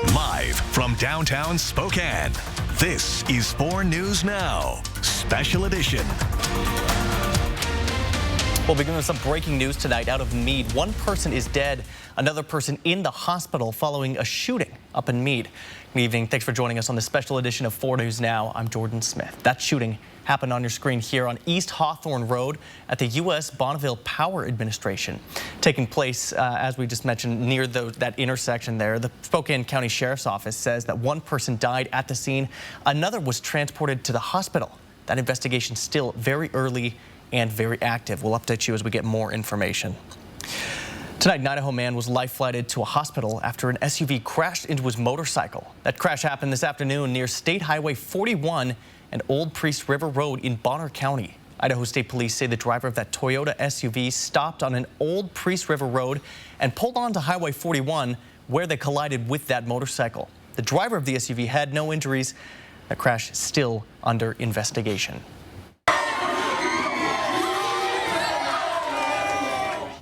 Live from downtown Spokane, this is 4 News Now, Special Edition. We'll begin with some breaking news tonight out of Meade. One person is dead, another person in the hospital following a shooting up in Meade. Good evening. Thanks for joining us on the special edition of 4 News Now. I'm Jordan Smith. That shooting happened on your screen here on East Hawthorne Road at the U.S. Bonneville Power Administration. Taking place, as we just mentioned, near that intersection there. The Spokane County Sheriff's Office says that one person died at the scene. Another was transported to the hospital. That investigation still very early and very active. We'll update you as we get more information. Tonight, an Idaho man was life-flighted to a hospital after an SUV crashed into his motorcycle. That crash happened this afternoon near State Highway 41 and Old Priest River Road in Bonner County. Idaho State Police say the driver of that Toyota SUV stopped on an Old Priest River Road and pulled onto Highway 41 where they collided with that motorcycle. The driver of the SUV had no injuries. The crash is still under investigation.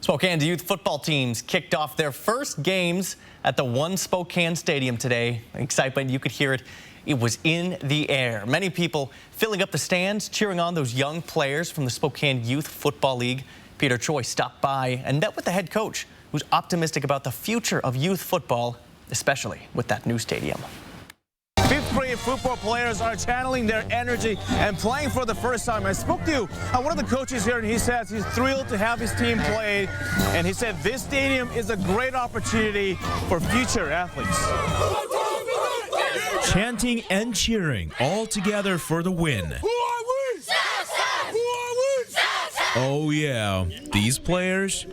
Spokane's youth football teams kicked off their first games at the One Spokane Stadium today. Excitement, you could hear it. It was in the air. Many people filling up the stands, cheering on those young players from the Spokane Youth Football League. Peter Choi stopped by and met with the head coach, who's optimistic about the future of youth football, especially with that new stadium. Fifth-grade football players are channeling their energy and playing for the first time. I spoke to one of the coaches here, and he says he's thrilled to have his team play. And he said this stadium is a great opportunity for future athletes. Chanting and cheering all together for the win. Oh yeah, these players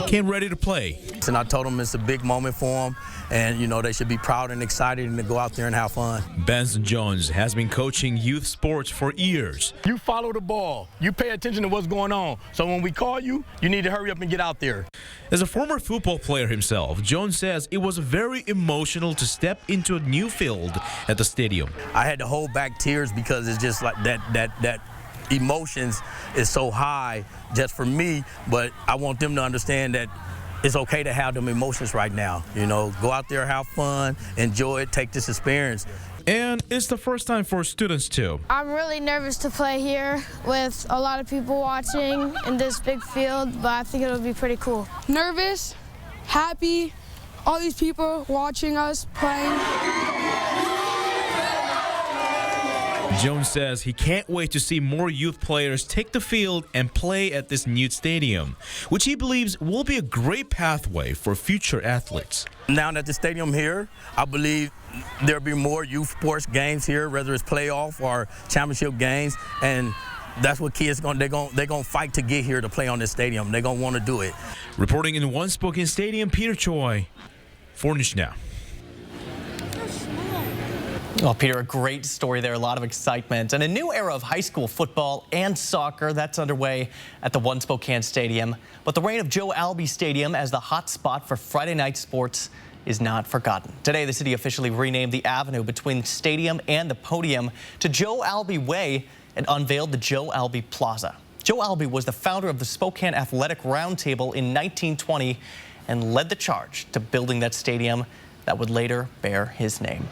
came ready to play. And I told them it's a big moment for them, and you know they should be proud and excited and to go out there and have fun. Benson Jones has been coaching youth sports for years. You follow the ball. You pay attention to what's going on. So when we call you, you need to hurry up and get out there. As a former football player himself, Jones says it was very emotional to step into a new field at the stadium. I had to hold back tears because it's just like that emotions is so high just for me, but I want them to understand that it's okay to have them emotions right now. You know, go out there, have fun, enjoy it, take this experience. And it's the first time for students too. I'm really nervous to play here with a lot of people watching in this big field, but I think it'll be pretty cool. Nervous, happy, all these people watching us playing. Jones says he can't wait to see more youth players take the field and play at this new stadium, which he believes will be a great pathway for future athletes. Now that the stadium here, I believe there'll be more youth sports games here, whether it's playoff or championship games, and that's what kids they're gonna fight to get here to play on this stadium. They're gonna want to do it. Reporting in One Spokane Stadium, Peter Choi, 4 News Now. Well, Peter, a great story there, a lot of excitement. And a new era of high school football and soccer, that's underway at the One Spokane Stadium. But the reign of Joe Albee Stadium as the hot spot for Friday night sports is not forgotten. Today, the city officially renamed the avenue between the stadium and the podium to Joe Albee Way and unveiled the Joe Albee Plaza. Joe Albee was the founder of the Spokane Athletic Roundtable in 1920 and led the charge to building that stadium that would later bear his name.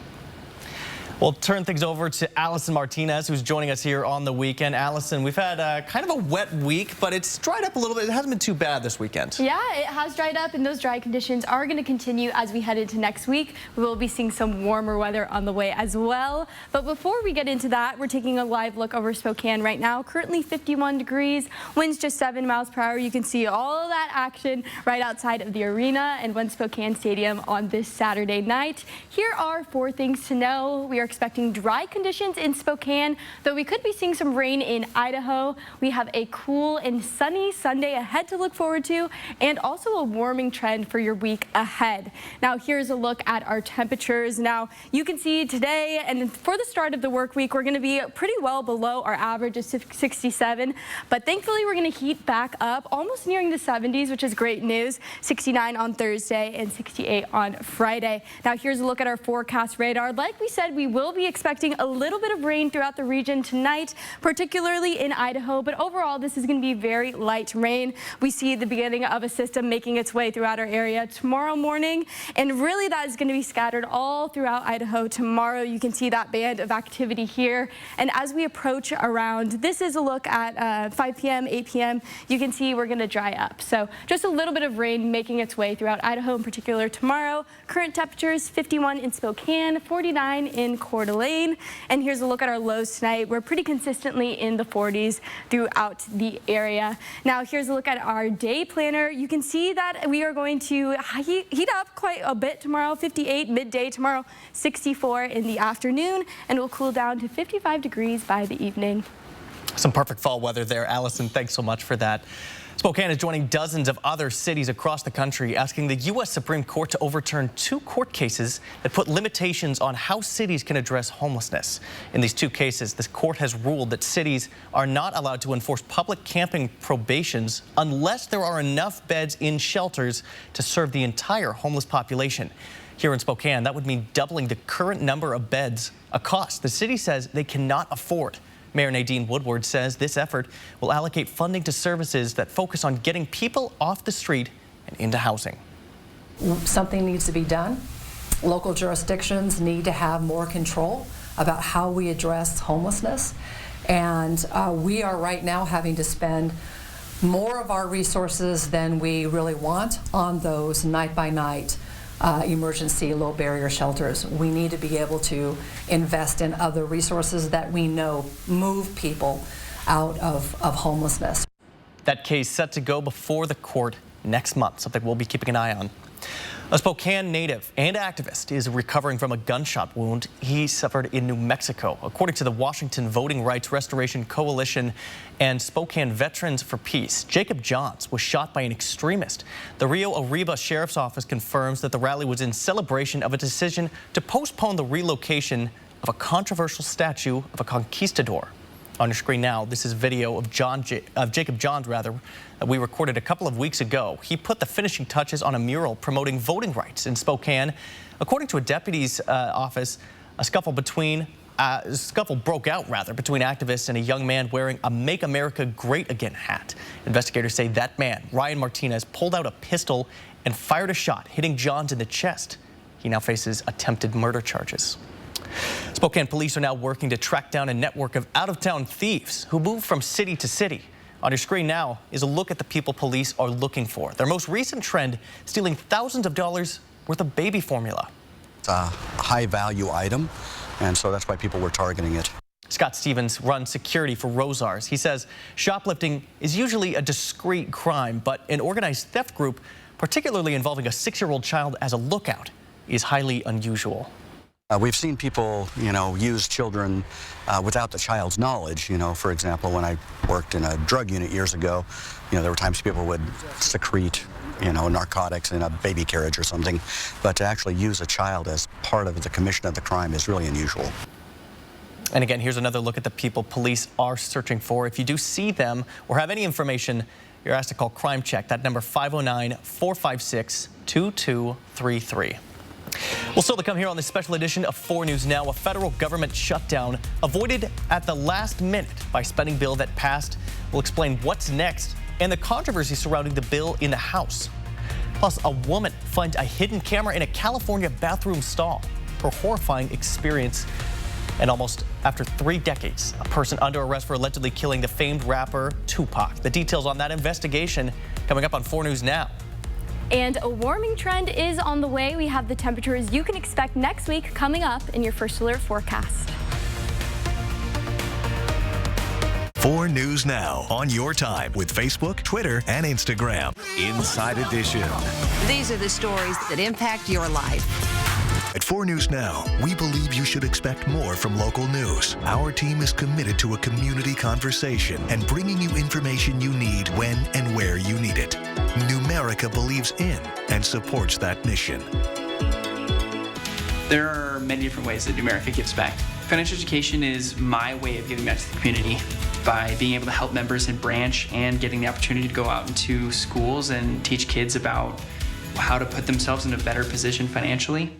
We'll turn things over to Allison Martinez, who's joining us here on the weekend. Allison, we've had kind of a wet week, but it's dried up a little bit. It hasn't been too bad this weekend. Yeah, it has dried up, and those dry conditions are going to continue as we head into next week. We will be seeing some warmer weather on the way as well. But before we get into that, we're taking a live look over Spokane right now. Currently 51 degrees, winds just 7 miles per hour. You can see all of that action right outside of the arena and One Spokane Stadium on this Saturday night. Here are 4 things to know. We are expecting dry conditions in Spokane, though we could be seeing some rain in Idaho. We have a cool and sunny Sunday ahead to look forward to, and also a warming trend for your week ahead. Now, here's a look at our temperatures. Now, you can see today, and for the start of the work week, we're going to be pretty well below our average of 67, but thankfully we're going to heat back up, almost nearing the 70s, which is great news. 69 on Thursday and 68 on Friday. Now, here's a look at our forecast radar. Like we said, we will will be expecting a little bit of rain throughout the region tonight, particularly in Idaho, but overall this is going to be very light rain. We see the beginning of a system making its way throughout our area tomorrow morning, and really that is going to be scattered all throughout Idaho tomorrow. You can see that band of activity here, and as we approach around, this is a look at 5 p.m., 8 p.m., you can see we're going to dry up. So just a little bit of rain making its way throughout Idaho in particular tomorrow. Current temperatures 51 in Spokane, 49 in Coeur d'Alene, and here's a look at our lows tonight. We're pretty consistently in the 40s throughout the area. Now here's a look at our day planner. You can see that we are going to heat up quite a bit tomorrow, 58 midday tomorrow, 64 in the afternoon, and we'll cool down to 55 degrees by the evening. Some perfect fall weather there, Allison. Thanks so much for that. Spokane is joining dozens of other cities across the country asking the U.S. Supreme Court to overturn 2 court cases that put limitations on how cities can address homelessness. In these 2 cases, the court has ruled that cities are not allowed to enforce public camping prohibitions unless there are enough beds in shelters to serve the entire homeless population. Here in Spokane, that would mean doubling the current number of beds, a cost the city says they cannot afford. Mayor Nadine Woodward says this effort will allocate funding to services that focus on getting people off the street and into housing. Something needs to be done. Local jurisdictions need to have more control about how we address homelessness. And we are right now having to spend more of our resources than we really want on those night-by-night emergency low barrier shelters. We need to be able to invest in other resources that we know move people out of homelessness. That case set to go before the court next month, something we'll be keeping an eye on. A Spokane native and activist is recovering from a gunshot wound he suffered in New Mexico. According to the Washington Voting Rights Restoration Coalition and Spokane Veterans for Peace, Jacob Johns was shot by an extremist. The Rio Arriba Sheriff's Office confirms that the rally was in celebration of a decision to postpone the relocation of a controversial statue of a conquistador. On your screen now, this is video of Jacob Johns, that we recorded a couple of weeks ago. He put the finishing touches on a mural promoting voting rights in Spokane. According to a deputy's office, a scuffle broke out between activists and a young man wearing a Make America Great Again hat. Investigators say that man, Ryan Martinez, pulled out a pistol and fired a shot, hitting Johns in the chest. He now faces attempted murder charges. Spokane police are now working to track down a network of out-of-town thieves who move from city to city. On your screen now is a look at the people police are looking for. Their most recent trend, stealing thousands of dollars worth of baby formula. It's a high-value item, and so that's why people were targeting it. Scott Stevens runs security for Rosars. He says shoplifting is usually a discreet crime, but an organized theft group, particularly involving a 6-year-old child as a lookout, is highly unusual. We've seen people, use children without the child's knowledge. For example, when I worked in a drug unit years ago, there were times people would secrete, narcotics in a baby carriage or something. But to actually use a child as part of the commission of the crime is really unusual. And again, here's another look at the people police are searching for. If you do see them or have any information, you're asked to call Crime Check. That number 509-456-2233. Well, still to come here on this special edition of 4 News Now, a federal government shutdown avoided at the last minute by spending bill that passed. We'll explain what's next and the controversy surrounding the bill in the House. Plus, a woman finds a hidden camera in a California bathroom stall. Her horrifying experience. And almost after 3 decades, a person under arrest for allegedly killing the famed rapper Tupac. The details on that investigation coming up on 4 News Now. And a warming trend is on the way. We have the temperatures you can expect next week coming up in your First Alert forecast. 4 News Now on your time with Facebook, Twitter, and Instagram. Inside Edition. These are the stories that impact your life. At 4 News Now, we believe you should expect more from local news. Our team is committed to a community conversation and bringing you information you need when and where you need it. Numerica believes in and supports that mission. There are many different ways that Numerica gives back. Financial education is my way of giving back to the community by being able to help members in branch and getting the opportunity to go out into schools and teach kids about how to put themselves in a better position financially.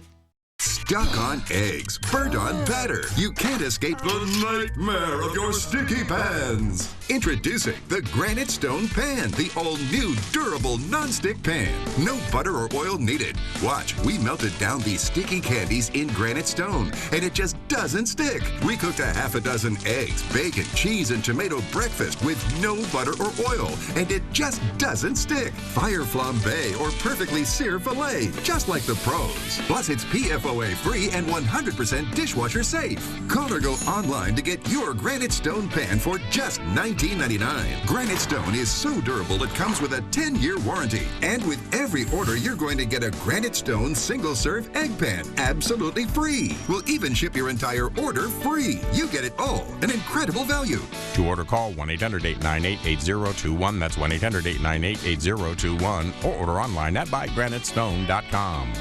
Stuck on eggs, burnt on batter. You can't escape the nightmare of your sticky pans. Introducing the Granite Stone Pan, the all-new durable non-stick pan. No butter or oil needed. Watch, we melted down these sticky candies in Granite Stone, and it just doesn't stick. We cooked a half a dozen eggs, bacon, cheese, and tomato breakfast with no butter or oil, and it just doesn't stick. Fire flambe or perfectly seared filet, just like the pros. Plus, it's PFOA free and 100% dishwasher safe. Call or go online to get your Granite Stone Pan for just $19.99. Granite Stone is so durable it comes with a 10-year warranty. And with every order, you're going to get a Granite Stone single-serve egg pan absolutely free. We'll even ship your entire order free. You get it all. An incredible value. To order, call 1-800-898-8021. That's 1-800-898-8021. Or order online at buygranitestone.com.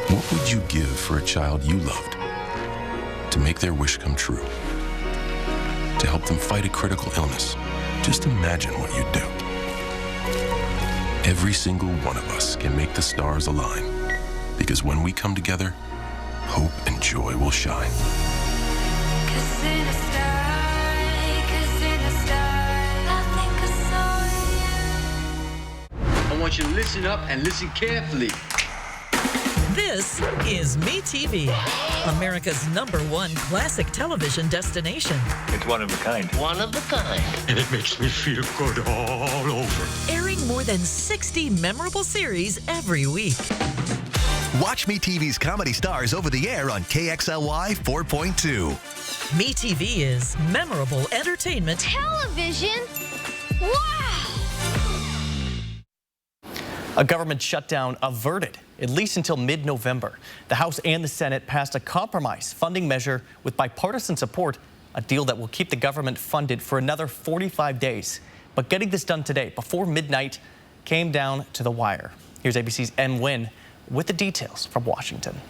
What would you give for a child you loved? To make their wish come true? To help them fight a critical illness? Just imagine what you'd do. Every single one of us can make the stars align. Because when we come together, hope and joy will shine. I want you to listen up and listen carefully. This is MeTV, America's #1 classic television destination. It's one of a kind. One of a kind. And it makes me feel good all over. Airing more than 60 memorable series every week. Watch MeTV's comedy stars over the air on KXLY 4.2. MeTV is memorable entertainment. Television? Wow! A government shutdown averted, at least until mid-November. The House and the Senate passed a compromise funding measure with bipartisan support, a deal that will keep the government funded for another 45 days. But getting this done today, before midnight, came down to the wire. Here's ABC's M. Wynn with the details from Washington.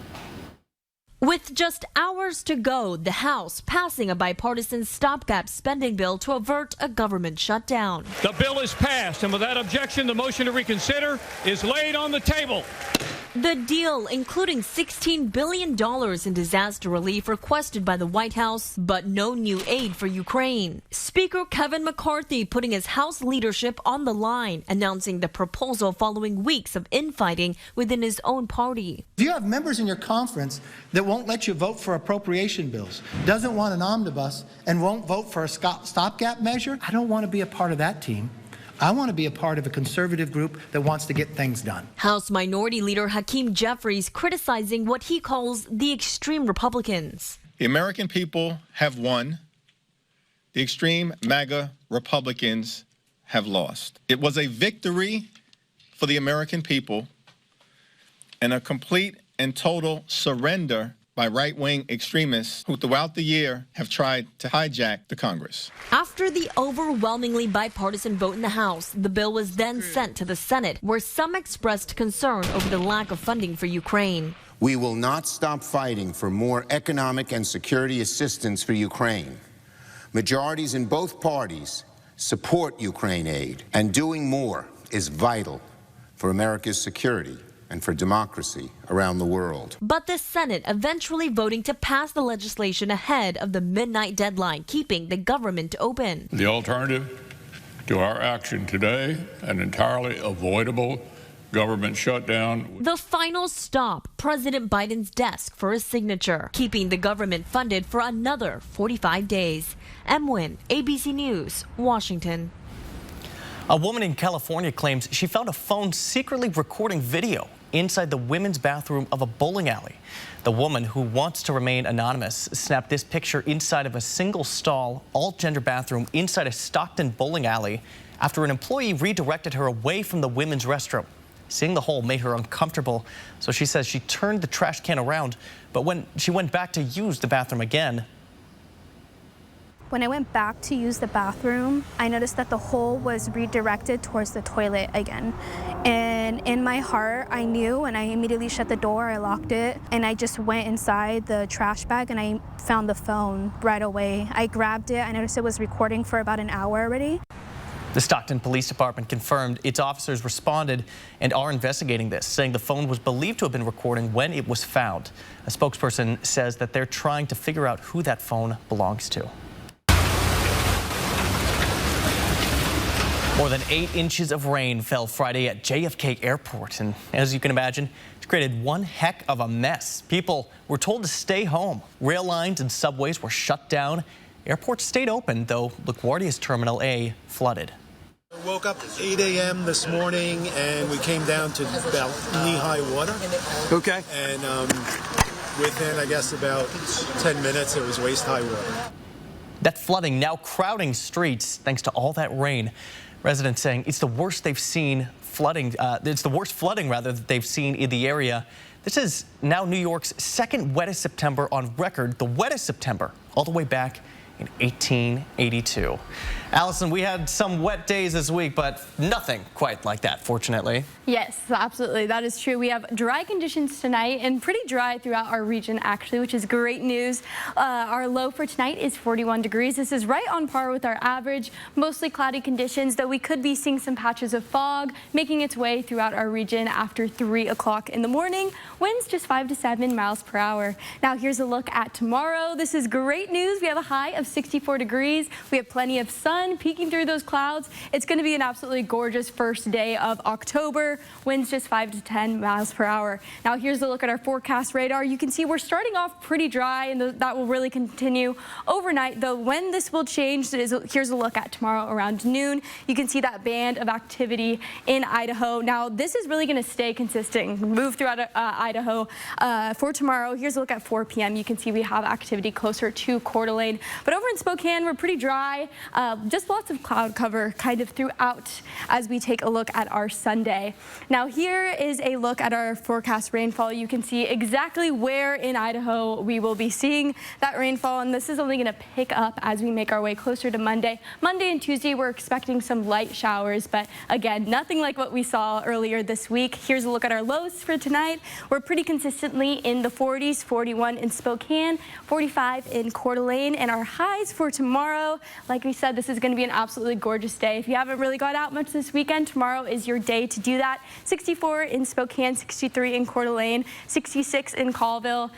With just hours to go, the House passing a bipartisan stopgap spending bill to avert a government shutdown. The bill is passed, and without objection, the motion to reconsider is laid on the table. The deal, including $16 billion in disaster relief requested by the White House, but no new aid for Ukraine. Speaker Kevin McCarthy putting his House leadership on the line, announcing the proposal following weeks of infighting within his own party. If you have members in your conference that won't let you vote for appropriation bills, doesn't want an omnibus, and won't vote for a stopgap measure, I don't want to be a part of that team. I want to be a part of a conservative group that wants to get things done. House Minority Leader Hakeem Jeffries criticizing what he calls the extreme Republicans. The American people have won. The extreme MAGA Republicans have lost. It was a victory for the American people and a complete and total surrender by right-wing extremists who throughout the year have tried to hijack the Congress. After the overwhelmingly bipartisan vote in the House, the bill was then sent to the Senate, where some expressed concern over the lack of funding for Ukraine. We will not stop fighting for more economic and security assistance for Ukraine. Majorities in both parties support Ukraine aid, and doing more is vital for America's security and for democracy around the world. But the Senate eventually voting to pass the legislation ahead of the midnight deadline, keeping the government open. The alternative to our action today, an entirely avoidable government shutdown. The final stop, President Biden's desk for a signature, keeping the government funded for another 45 days. M. Wynn, ABC News, Washington. A woman in California claims she found a phone secretly recording video inside the women's bathroom of a bowling alley. The woman, who wants to remain anonymous, snapped this picture inside of a single-stall, all-gender bathroom inside a Stockton bowling alley after an employee redirected her away from the women's restroom. Seeing the hole made her uncomfortable, so she says she turned the trash can around, but when she went back to use the bathroom again, when I went back to use the bathroom, I noticed that the hole was redirected towards the toilet again. And in my heart, I knew, and I immediately shut the door, I locked it, and I just went inside the trash bag and I found the phone right away. I grabbed it, I noticed it was recording for about an hour already. The Stockton Police Department confirmed its officers responded and are investigating this, saying the phone was believed to have been recording when it was found. A spokesperson says that they're trying to figure out who that phone belongs to. More than 8 inches of rain fell Friday at JFK Airport, and as you can imagine, it's created one heck of a mess. People were told to stay home. Rail lines and subways were shut down. Airports stayed open, though LaGuardia's Terminal A flooded. We woke up at 8 a.m. this morning, and we came down to about knee-high water. Okay. And within, I guess, about 10 minutes, it was waist-high water. That flooding now crowding streets thanks to all that rain. Residents saying it's the worst they've seen flooding. It's the worst flooding, rather, that they've seen in the area. This is now New York's second wettest September on record, the wettest September all the way back in 1882. Allison, we had some wet days this week, but nothing quite like that, fortunately. Yes, absolutely. That is true. We have dry conditions tonight and pretty dry throughout our region, actually, which is great news. Our low for tonight is 41 degrees. This is right on par with our average. Mostly cloudy conditions, though we could be seeing some patches of fog making its way throughout our region after 3 o'clock in the morning. Winds just 5 to 7 miles per hour. Now here's a look at tomorrow. This is great news. We have a high of 64 degrees. We have plenty of sun peeking through those clouds. It's going to be an absolutely gorgeous first day of October. Winds just 5 to 10 miles per hour. Now here's a look at our forecast radar. You can see we're starting off pretty dry, and that will really continue overnight, though when this will change, here's a look at tomorrow around noon. You can see that band of activity in Idaho. Now this is really going to stay consistent, move throughout Idaho for tomorrow. Here's a look at 4 p.m. You can see we have activity closer to Coeur d'Alene, but over in Spokane we're pretty dry. Just lots of cloud cover kind of throughout as we take a look at our Sunday. Now here is a look at our forecast rainfall. You can see exactly where in Idaho we will be seeing that rainfall, and this is only going to pick up as we make our way closer to Monday. Monday and Tuesday we're expecting some light showers, but again, nothing like what we saw earlier this week. Here's a look at our lows for tonight. We're pretty consistently in the 40s, 41 in Spokane, 45 in Coeur d'Alene, and our highs for tomorrow, like we said, this is going to be an absolutely gorgeous day. If you haven't really got out much this weekend, tomorrow is your day to do that. 64 in Spokane, 63 in Coeur d'Alene, 66 in Colville.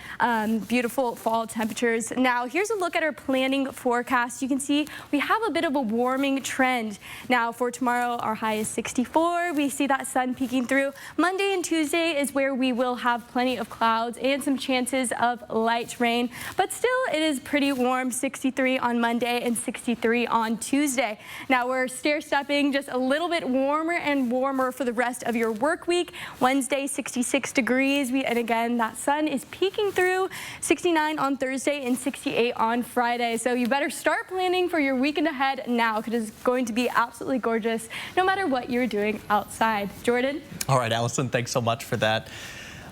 Beautiful fall temperatures. Now here's a look at our planning forecast. You can see we have a bit of a warming trend. Now for tomorrow, our high is 64. We see that sun peeking through. Monday and Tuesday is where we will have plenty of clouds and some chances of light rain, but still it is pretty warm. 63 on Monday and 63 on Tuesday. Now we're stair-stepping just a little bit warmer and warmer for the rest of your work week. Wednesday, 66 degrees. And again, that sun is peeking through. 69 on Thursday and 68 on Friday. So you better start planning for your weekend ahead now, because it's going to be absolutely gorgeous no matter what you're doing outside. Jordan? All right, Allison, thanks so much for that.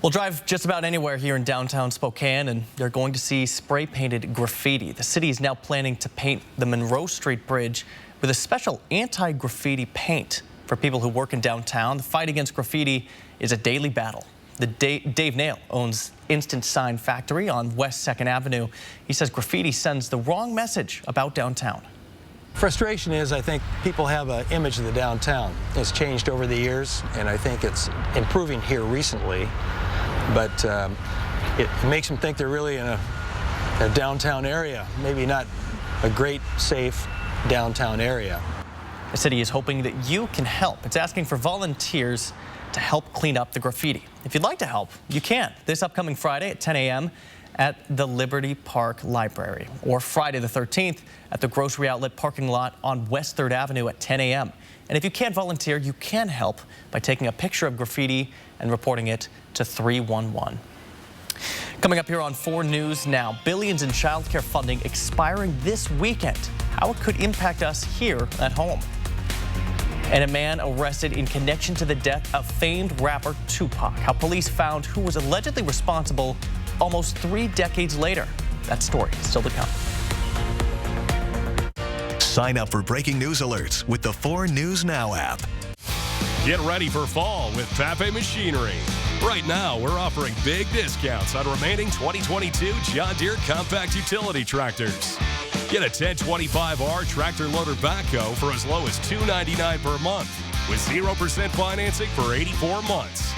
We'll drive just about anywhere here in downtown Spokane, and you're going to see spray-painted graffiti. The city is now planning to paint the Monroe Street Bridge with a special anti-graffiti paint. For people who work in downtown, the fight against graffiti is a daily battle. Dave Nail owns Instant Sign Factory on West 2nd Avenue. He says graffiti sends the wrong message about downtown. Frustration is, I think people have an image of the downtown. It's changed over the years, and I think it's improving here recently. But it makes them think they're really in a downtown area, maybe not a great, safe downtown area. The city is hoping that you can help. It's asking for volunteers to help clean up the graffiti. If you'd like to help, you can. This upcoming Friday at 10 a.m. at the Liberty Park Library, or Friday the 13th at the grocery outlet parking lot on West 3rd Avenue at 10 a.m. And if you can't volunteer, you can help by taking a picture of graffiti and reporting it to 311. Coming up here on 4 News Now, billions in child care funding expiring this weekend. How it could impact us here at home. And a man arrested in connection to the death of famed rapper Tupac. How police found who was allegedly responsible almost 3 decades later. That story is still to come. Sign up for breaking news alerts with the 4 News Now app. Get ready for fall with Pape Machinery. Right now, we're offering big discounts on remaining 2022 John Deere compact utility tractors. Get a 1025R tractor loader backhoe for as low as $299 per month with 0% financing for 84 months.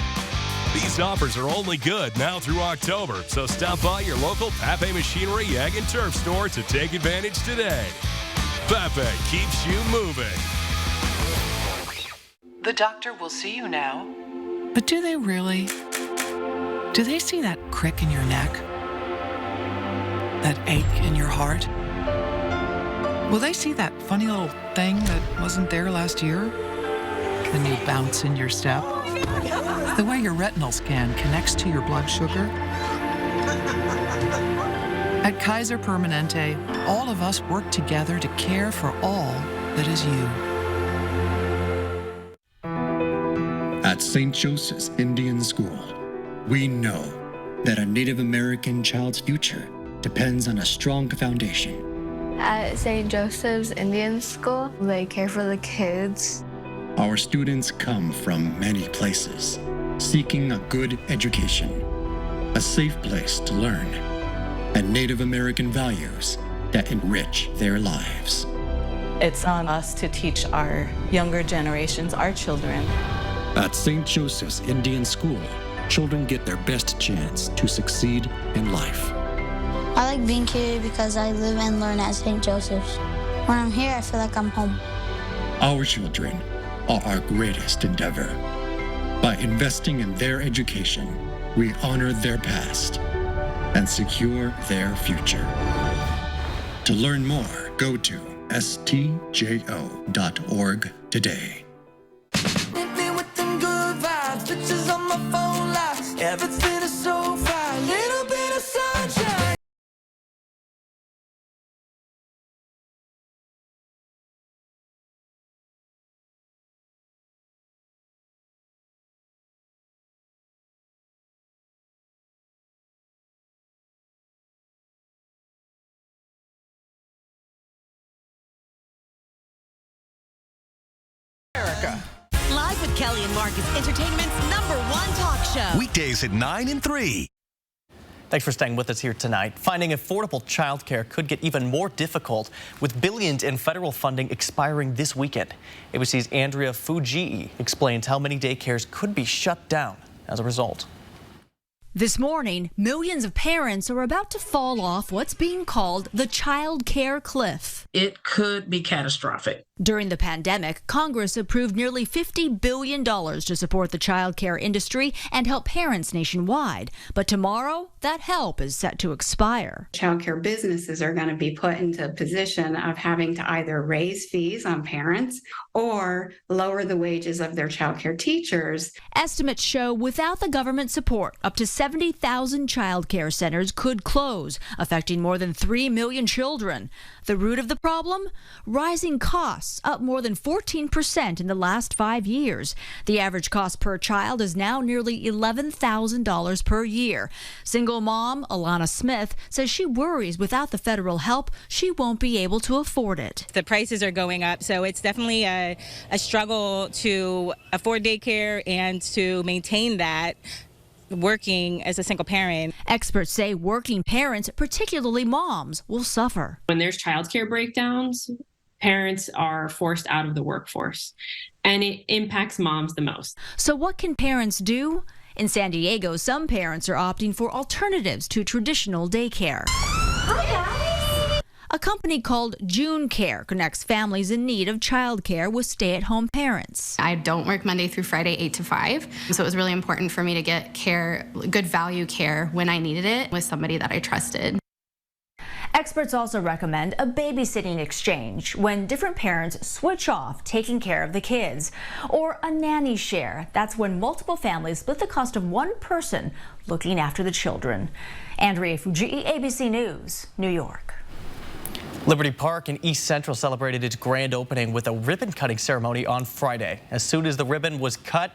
These offers are only good now through October, so stop by your local Pape Machinery Ag and Turf store to take advantage today. Pape keeps you moving. The doctor will see you now. But do they really? Do they see that crick in your neck? That ache in your heart? Will they see that funny little thing that wasn't there last year? The new bounce in your step? The way your retinal scan connects to your blood sugar? At Kaiser Permanente, all of us work together to care for all that is you. At St. Joseph's Indian School, we know that a Native American child's future depends on a strong foundation. At St. Joseph's Indian School, they care for the kids. Our students come from many places, seeking a good education, a safe place to learn, and Native American values that enrich their lives. It's on us to teach our younger generations, our children. At St. Joseph's Indian School, children get their best chance to succeed in life. I like being here because I live and learn at St. Joseph's. When I'm here, I feel like I'm home. Our children are our greatest endeavor. By investing in their education, we honor their past and secure their future. To learn more, go to stjo.org today. Everything is so fine, little bit of sunshine. America. Live with Kelly and Mark is entertainment's #1 talk show. Weekdays at 9 and 3. Thanks for staying with us here tonight. Finding affordable childcare could get even more difficult with billions in federal funding expiring this weekend. ABC's Andrea Fujii explains how many daycares could be shut down as a result. This morning, millions of parents are about to fall off what's being called the child care cliff. It could be catastrophic. During the pandemic, Congress approved nearly $50 billion to support the child care industry and help parents nationwide. But tomorrow, that help is set to expire. Child care businesses are going to be put into a position of having to either raise fees on parents or lower the wages of their child care teachers. Estimates show without the government support, up to 70,000 child care centers could close, affecting more than 3 million children. The root of the problem? Rising costs, up more than 14% in the last 5 years. The average cost per child is now nearly $11,000 per year. Single mom Alana Smith says she worries without the federal help, she won't be able to afford it. The prices are going up, so it's definitely a struggle to afford daycare and to maintain that working as a single parent. Experts say working parents, particularly moms, will suffer. When there's childcare breakdowns, parents are forced out of the workforce, and it impacts moms the most. So what can parents do? In San Diego, some parents are opting for alternatives to traditional daycare. Hi, guys. A company called June Care connects families in need of childcare with stay-at-home parents. I don't work Monday through Friday, 8 to 5. So it was really important for me to get care, good value care when I needed it with somebody that I trusted. Experts also recommend a babysitting exchange when different parents switch off taking care of the kids. Or a nanny share. That's when multiple families split the cost of one person looking after the children. Andrea Fujii, ABC News, New York. Liberty Park in East Central celebrated its grand opening with a ribbon-cutting ceremony on Friday. As soon as the ribbon was cut,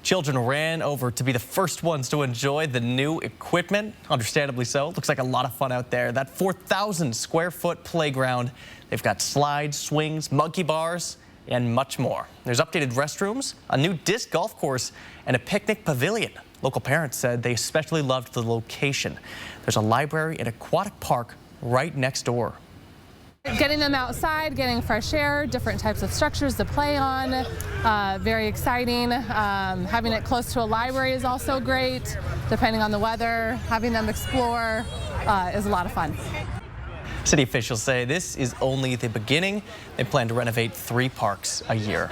children ran over to be the first ones to enjoy the new equipment. Understandably so. Looks like a lot of fun out there. That 4,000 square foot playground. They've got slides, swings, monkey bars, and much more. There's updated restrooms, a new disc golf course, and a picnic pavilion. Local parents said they especially loved the location. There's a library and aquatic park right next door. Getting them outside, getting fresh air, different types of structures to play on, very exciting. Having it close to a library is also great, depending on the weather. Having them explore is a lot of fun. City officials say this is only the beginning. They plan to renovate 3 parks a year.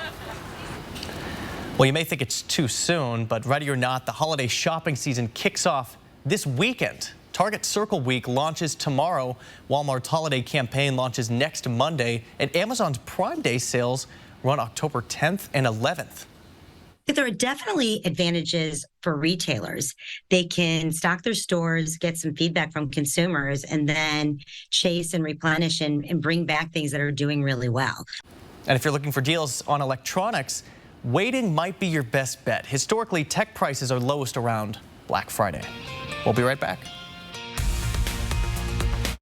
Well, you may think it's too soon, but ready or not, the holiday shopping season kicks off this weekend. Target Circle Week launches tomorrow. Walmart's holiday campaign launches next Monday, and Amazon's Prime Day sales run October 10th and 11th. There are definitely advantages for retailers. They can stock their stores, get some feedback from consumers, and then chase and replenish and bring back things that are doing really well. And if you're looking for deals on electronics, waiting might be your best bet. Historically, tech prices are lowest around Black Friday. We'll be right back.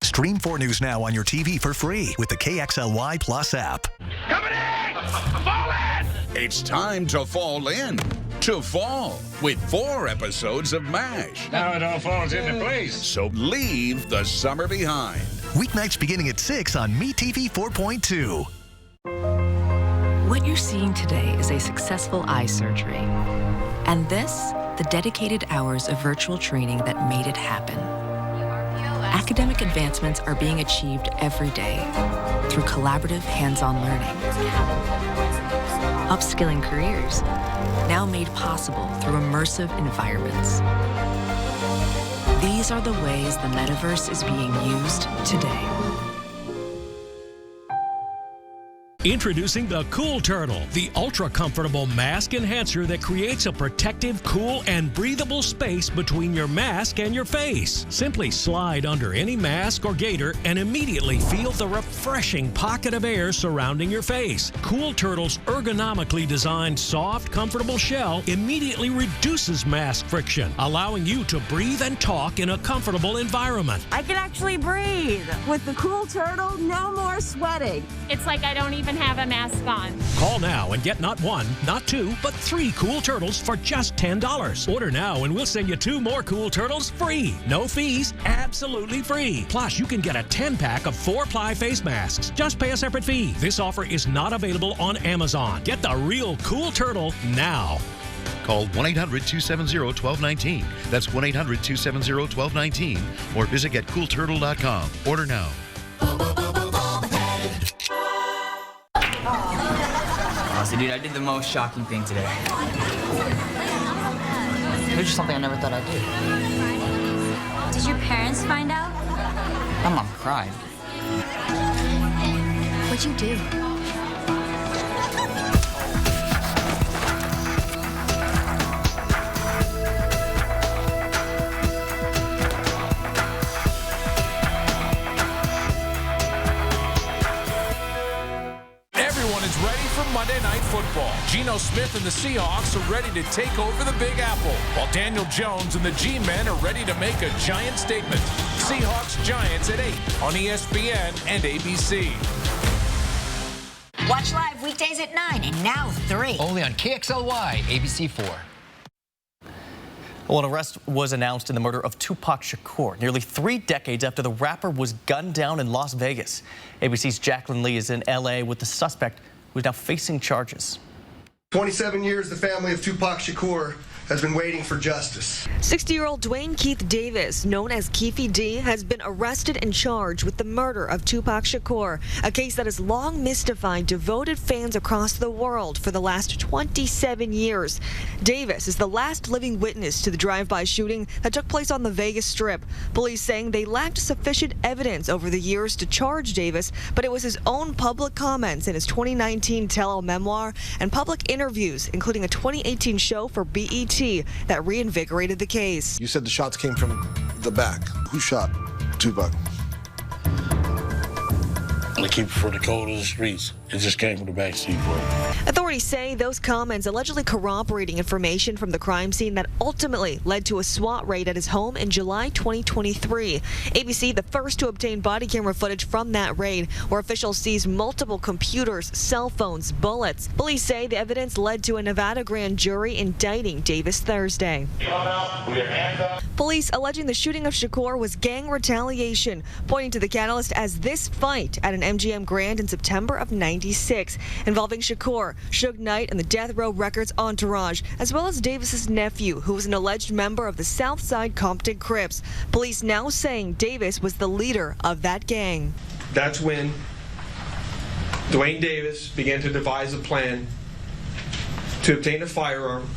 Stream 4 News now on your TV for free with the KXLY Plus app. Coming in! Fall in! It's time to fall in. To fall with 4 episodes of MASH. Now it all falls into place. So leave the summer behind. Weeknights beginning at 6 on MeTV 4.2. What you're seeing today is a successful eye surgery. And this, the dedicated hours of virtual training that made it happen. Academic advancements are being achieved every day through collaborative hands-on learning. Upskilling careers, now made possible through immersive environments. These are the ways the metaverse is being used today. Introducing the Cool Turtle, the ultra-comfortable mask enhancer that creates a protective, cool, and breathable space between your mask and your face. Simply slide under any mask or gaiter and immediately feel the refreshing pocket of air surrounding your face. Cool Turtle's ergonomically designed, soft, comfortable shell immediately reduces mask friction, allowing you to breathe and talk in a comfortable environment. I can actually breathe. With the Cool Turtle, no more sweating. It's like I don't even have a mask on. Call now and get not 1, not 2, but 3 Cool Turtles for just $10. Order now and we'll send you 2 more Cool Turtles free. No fees, absolutely free. Plus, you can get a 10-pack of 4-ply face masks. Just pay a separate fee. This offer is not available on Amazon. Get the real Cool Turtle now. Call 1-800-270-1219. That's 1-800-270-1219. Or visit getcoolturtle.com. Order now. Honestly, dude, I did the most shocking thing today. It was just something I never thought I'd do. Did your parents find out? My mom cried. What'd you do? Monday Night Football. Geno Smith and the Seahawks are ready to take over the Big Apple, while Daniel Jones and the G-Men are ready to make a giant statement. Seahawks-Giants at 8 on ESPN and ABC. Watch live weekdays at 9 and now 3. Only on KXLY, ABC 4. Well, an arrest was announced in the murder of Tupac Shakur, nearly 3 decades after the rapper was gunned down in Las Vegas. ABC's Jacqueline Lee is in L.A. with the suspect who's now facing charges. 27 years, the family of Tupac Shakur has been waiting for justice. 60-year-old Dwayne Keith Davis, known as Keefy D, has been arrested and charged with the murder of Tupac Shakur, a case that has long mystified devoted fans across the world for the last 27 years. Davis is the last living witness to the drive-by shooting that took place on the Vegas Strip. Police saying they lacked sufficient evidence over the years to charge Davis, but it was his own public comments in his 2019 tell-all memoir and public interviews, including a 2018 show for BET, that reinvigorated the case. You said the shots came from the back. Who shot Tupac? I keep it for the code of the streets. It just came from the backseat, bro. Authorities say those comments allegedly corroborating information from the crime scene that ultimately led to a SWAT raid at his home in July 2023. ABC, the first to obtain body camera footage from that raid, where officials seized multiple computers, cell phones, bullets. Police say the evidence led to a Nevada grand jury indicting Davis Thursday. Police alleging the shooting of Shakur was gang retaliation, pointing to the catalyst as this fight at an MGM Grand in September of '96, involving Shakur, Suge Knight, and the Death Row Records entourage, as well as Davis's nephew, who was an alleged member of the Southside Compton Crips. Police now saying Davis was the leader of that gang. That's when Dwayne Davis began to devise a plan to obtain a firearm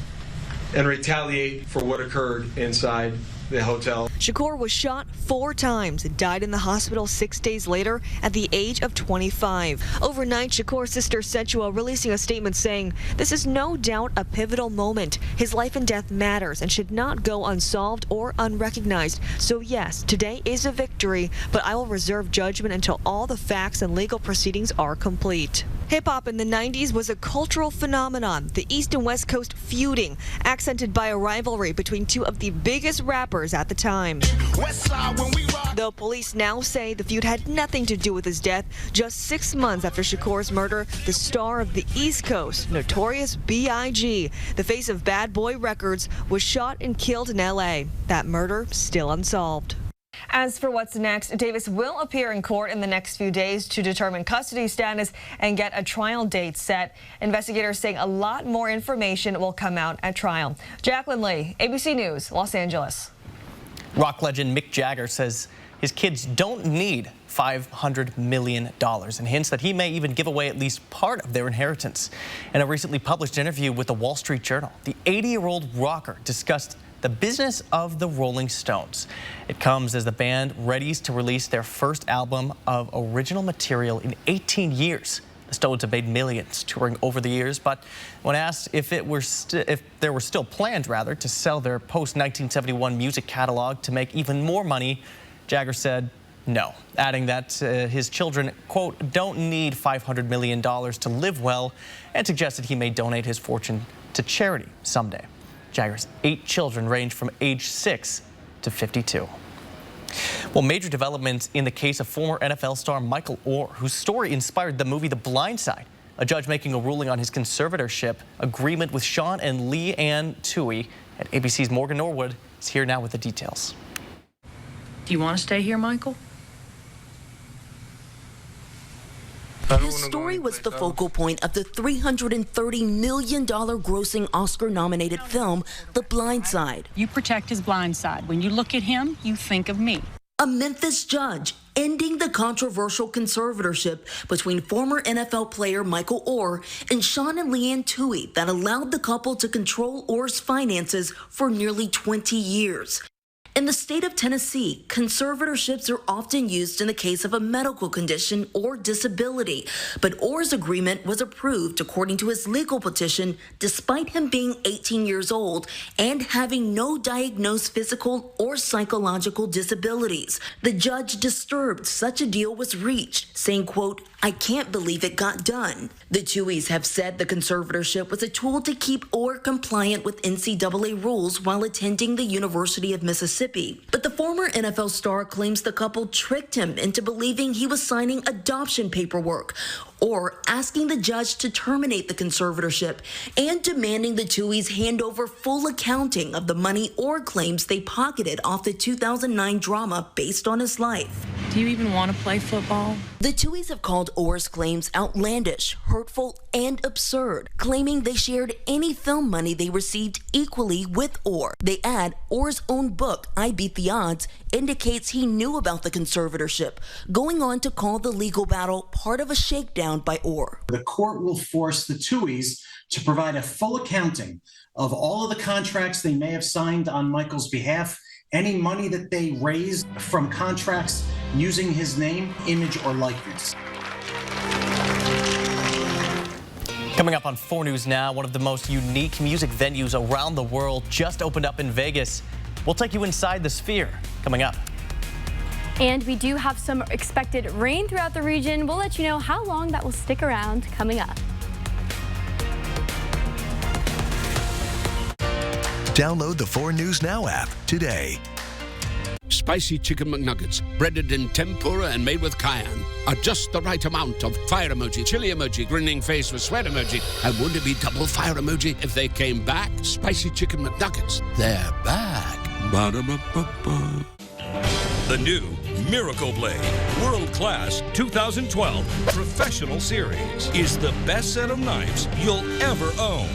and retaliate for what occurred inside the hotel. Shakur was shot 4 times and died in the hospital 6 days later at the age of 25. Overnight, Shakur's sister Sensual releasing a statement saying, "This is no doubt a pivotal moment. His life and death matters and should not go unsolved or unrecognized. So yes, today is a victory, but I will reserve judgment until all the facts and legal proceedings are complete." Hip-hop in the 90s was a cultural phenomenon, the East and West Coast feuding, accented by a rivalry between two of the biggest rappers at the time. Though police now say the feud had nothing to do with his death, just 6 months after Shakur's murder, the star of the East Coast, Notorious B.I.G., the face of Bad Boy Records, was shot and killed in L.A. That murder still unsolved. As for what's next, Davis will appear in court in the next few days to determine custody status and get a trial date set. Investigators saying a lot more information will come out at trial. Jacqueline Lee, ABC News, Los Angeles. Rock legend Mick Jagger says his kids don't need $500 million and hints that he may even give away at least part of their inheritance. In a recently published interview with the Wall Street Journal, the 80-year-old rocker discussed the business of the Rolling Stones. It comes as the band readies to release their first album of original material in 18 years. The Stones have made millions touring over the years, but when asked if there were still plans to sell their post-1971 music catalog to make even more money, Jagger said no, adding that his children, quote, don't need $500 million to live well, and suggested he may donate his fortune to charity someday. Jagger's 8 children range from age 6 to 52. Well, major developments in the case of former NFL star Michael Oher, whose story inspired the movie The Blind Side. A judge making a ruling on his conservatorship agreement with Sean and Leigh Ann Tuohy. And ABC's Morgan Norwood is here now with the details. Do you want to stay here, Michael? His story was the focal point of the $330 million grossing Oscar-nominated film, The Blind Side. You protect his blind side. When you look at him, you think of me. A Memphis judge ending the controversial conservatorship between former NFL player Michael Oher and Sean and Leigh Ann Tuohy that allowed the couple to control Oher's finances for nearly 20 years. In the state of Tennessee, conservatorships are often used in the case of a medical condition or disability, but Oher's agreement was approved according to his legal petition despite him being 18 years old and having no diagnosed physical or psychological disabilities. The judge disturbed such a deal was reached, saying, quote, I can't believe it got done. The Tuohys have said the conservatorship was a tool to keep Oher compliant with NCAA rules while attending the University of Mississippi. But the former NFL star claims the couple tricked him into believing he was signing adoption paperwork or asking the judge to terminate the conservatorship and demanding the Tuohys hand over full accounting of the money Oher claims they pocketed off the 2009 drama based on his life. Do you even want to play football? The Tuohys have called Oher's claims outlandish, hurtful, and absurd, claiming they shared any film money they received equally with Oher. They add Oher's own book, I Beat the Odds, indicates he knew about the conservatorship, going on to call the legal battle part of a shakedown by Oher. The court will force the Tuohys to provide a full accounting of all of the contracts they may have signed on Michael's behalf, any money that they raised from contracts using his name, image, or likeness. Coming up on 4 News Now, one of the most unique music venues around the world just opened up in Vegas. We'll take you inside the Sphere coming up. And we do have some expected rain throughout the region. We'll let you know how long that will stick around coming up. Download the 4 News Now app today. Spicy chicken McNuggets, breaded in tempura and made with cayenne, are just the right amount of fire emoji, chili emoji, grinning face with sweat emoji, and wouldn't it be double fire emoji if they came back? Spicy chicken McNuggets, they're back. Ba-da-ba-ba-ba. The new Miracle Blade World Class 2012 Professional Series is the best set of knives you'll ever own.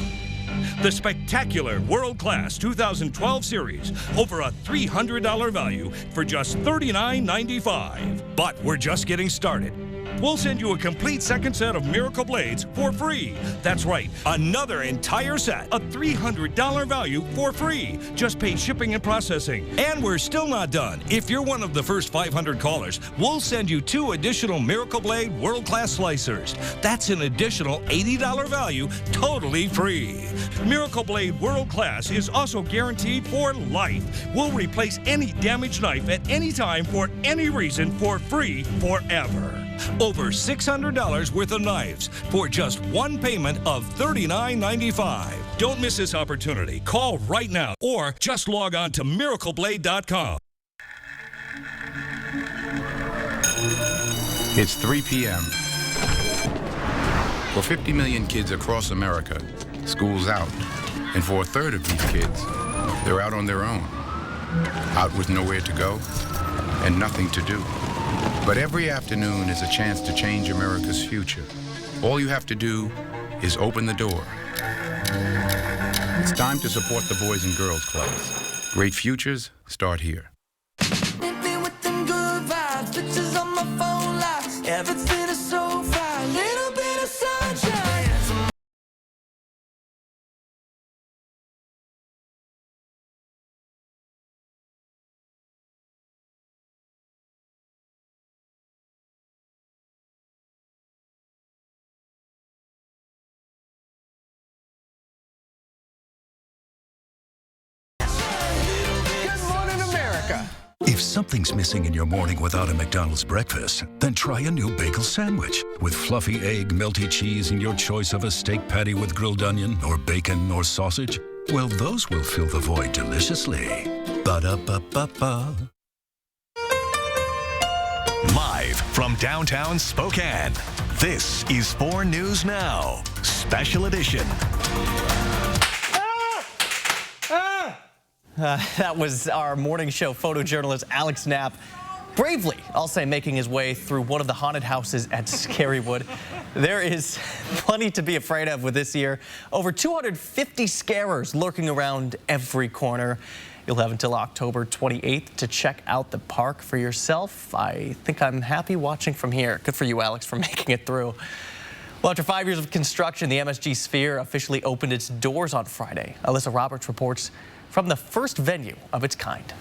The spectacular World Class 2012 series, over a $300 value for just $39.95. But we're just getting started. We'll send you a complete second set of Miracle Blades for free. That's right, another entire set, a $300 value for free. Just pay shipping and processing. And we're still not done. If you're one of the first 500 callers, we'll send you 2 additional Miracle Blade World Class slicers. That's an additional $80 value, totally free. Miracle Blade World Class is also guaranteed for life. We'll replace any damaged knife at any time for any reason for free forever. Over $600 worth of knives for just one payment of $39.95. Don't miss this opportunity. Call right now or just log on to miracleblade.com. It's 3 p.m. For 50 million kids across America, school's out. And for a third of these kids, they're out on their own. Out with nowhere to go and nothing to do. But every afternoon is a chance to change America's future. All you have to do is open the door. It's time to support the Boys and Girls Clubs. Great futures start here. Everything is so fine, little bit of sunshine. If something's missing in your morning without a McDonald's breakfast, then try a new bagel sandwich with fluffy egg, melty cheese, and your choice of a steak patty with grilled onion or bacon or sausage. Well, those will fill the void deliciously. Ba-da-ba-ba-ba. Live from downtown Spokane, this is 4 News Now, Special Edition. That was our morning show photojournalist Alex Knapp, bravely, I'll say, making his way through one of the haunted houses at Scarywood. There is plenty to be afraid of with this year. Over 250 scarers lurking around every corner. You'll have until October 28th to check out the park for yourself. I think I'm happy watching from here. Good for you, Alex, for making it through. Well, after 5 years of construction, the MSG Sphere officially opened its doors on Friday. Alyssa Roberts reports from the first venue of its kind.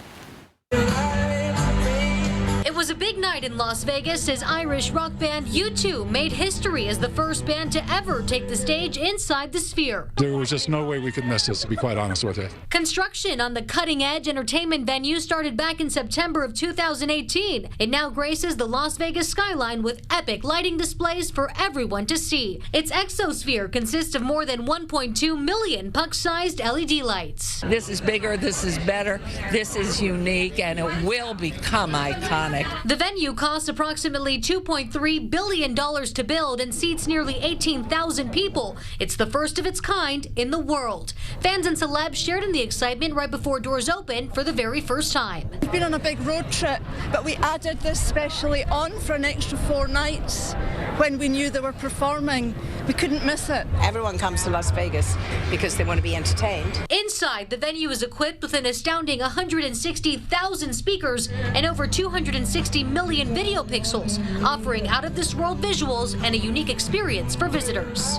It was a big night in Las Vegas as Irish rock band U2 made history as the first band to ever take the stage inside the Sphere. There was just no way we could miss this, to be quite honest with you. Construction on the cutting-edge entertainment venue started back in September of 2018. It now graces the Las Vegas skyline with epic lighting displays for everyone to see. Its exosphere consists of more than 1.2 million puck-sized LED lights. This is bigger, this is better, this is unique, and it will become iconic. The venue costs approximately $2.3 billion to build and seats nearly 18,000 people. It's the first of its kind in the world. Fans and celebs shared in the excitement right before doors opened for the very first time. We've been on a big road trip, but we added this specially on for an extra 4 nights. When we knew they were performing, we couldn't miss it. Everyone comes to Las Vegas because they want to be entertained. Inside, the venue is equipped with an astounding 160,000 speakers and over 260 million video pixels, offering out-of-this-world visuals and a unique experience for visitors.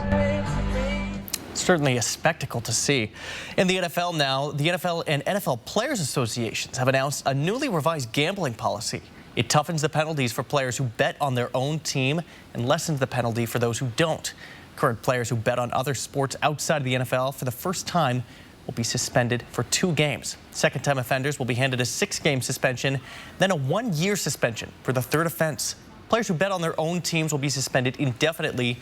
Certainly a spectacle to see. In the NFL now, the NFL and NFL Players Associations have announced a newly revised gambling policy. It toughens the penalties for players who bet on their own team and lessens the penalty for those who don't. Current players who bet on other sports outside of the NFL for the first time will be suspended for 2 games. Second-time offenders will be handed a 6-game suspension, then a 1-year suspension for the 3rd offense. Players who bet on their own teams will be suspended indefinitely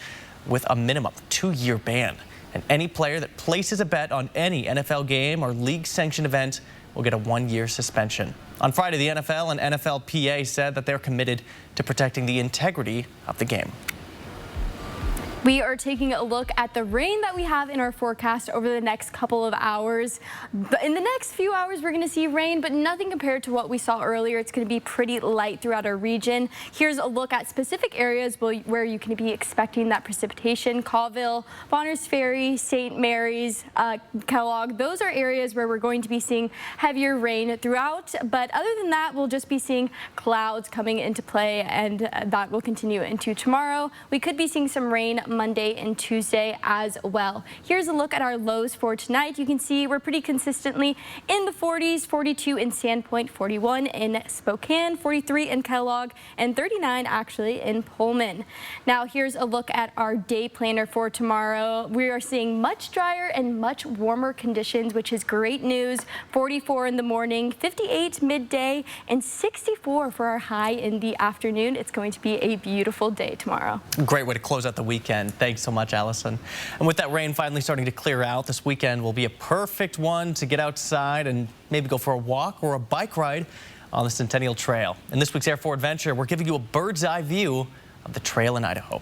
with a minimum 2-year ban. And any player that places a bet on any NFL game or league-sanctioned event will get a 1-year suspension. On Friday, the NFL and NFLPA said that they're committed to protecting the integrity of the game. We are taking a look at the rain that we have in our forecast over the next couple of hours. In the next few hours, we're going to see rain, but nothing compared to what we saw earlier. It's going to be pretty light throughout our region. Here's a look at specific areas where you can be expecting that precipitation. Colville, Bonners Ferry, St. Mary's, Kellogg. Those are areas where we're going to be seeing heavier rain throughout. But other than that, we'll just be seeing clouds coming into play, and that will continue into tomorrow. We could be seeing some rain Monday and Tuesday as well. Here's a look at our lows for tonight. You can see we're pretty consistently in the 40s, 42 in Sandpoint, 41 in Spokane, 43 in Kellogg, and 39 actually in Pullman. Now here's a look at our day planner for tomorrow. We are seeing much drier and much warmer conditions, which is great news. 44 in the morning, 58 midday, and 64 for our high in the afternoon. It's going to be a beautiful day tomorrow. Great way to close out the weekend. Thanks so much, Allison. And with that rain finally starting to clear out, this weekend will be a perfect one to get outside and maybe go for a walk or a bike ride on the Centennial Trail. In this week's Air 4 Adventure, we're giving you a bird's eye view of the trail in Idaho.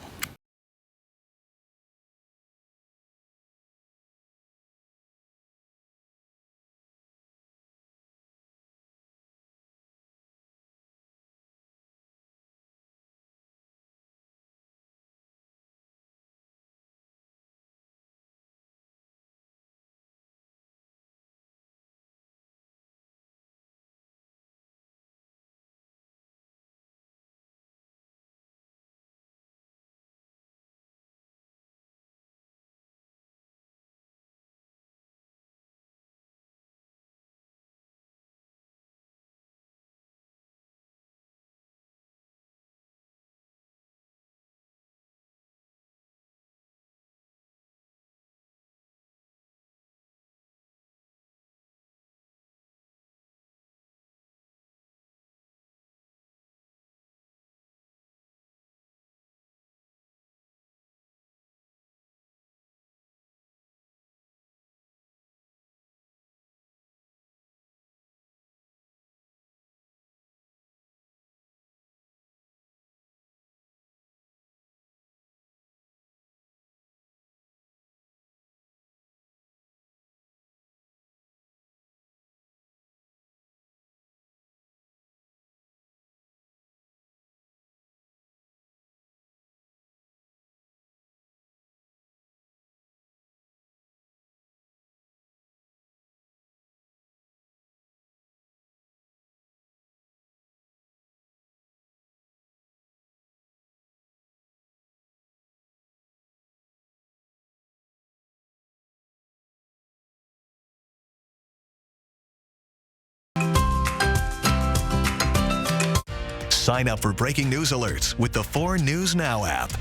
Sign up for breaking news alerts with the 4 News Now app.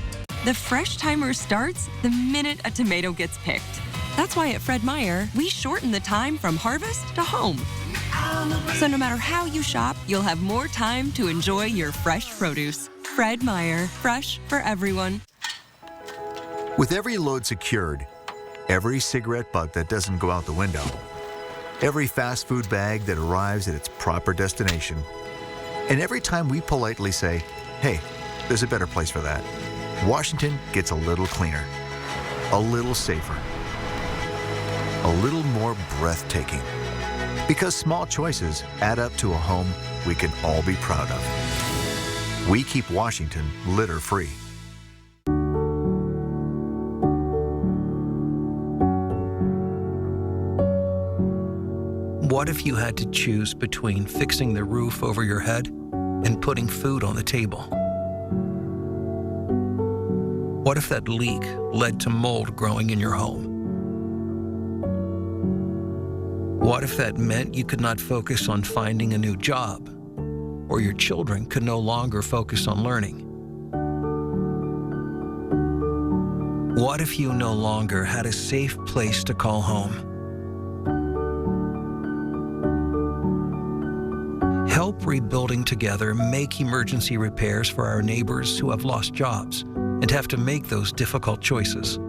The fresh timer starts the minute a tomato gets picked. That's why at Fred Meyer, we shorten the time from harvest to home. So no matter how you shop, you'll have more time to enjoy your fresh produce. Fred Meyer, fresh for everyone. With every load secured, every cigarette butt that doesn't go out the window, every fast food bag that arrives at its proper destination, and every time we politely say, hey, there's a better place for that, Washington gets a little cleaner, a little safer, a little more breathtaking. Because small choices add up to a home we can all be proud of. We keep Washington litter-free. What if you had to choose between fixing the roof over your head and putting food on the table? What if that leak led to mold growing in your home? What if that meant you could not focus on finding a new job, or your children could no longer focus on learning? What if you no longer had a safe place to call home? help rebuilding together make emergency repairs for our neighbors who have lost jobs and have to make those difficult choices.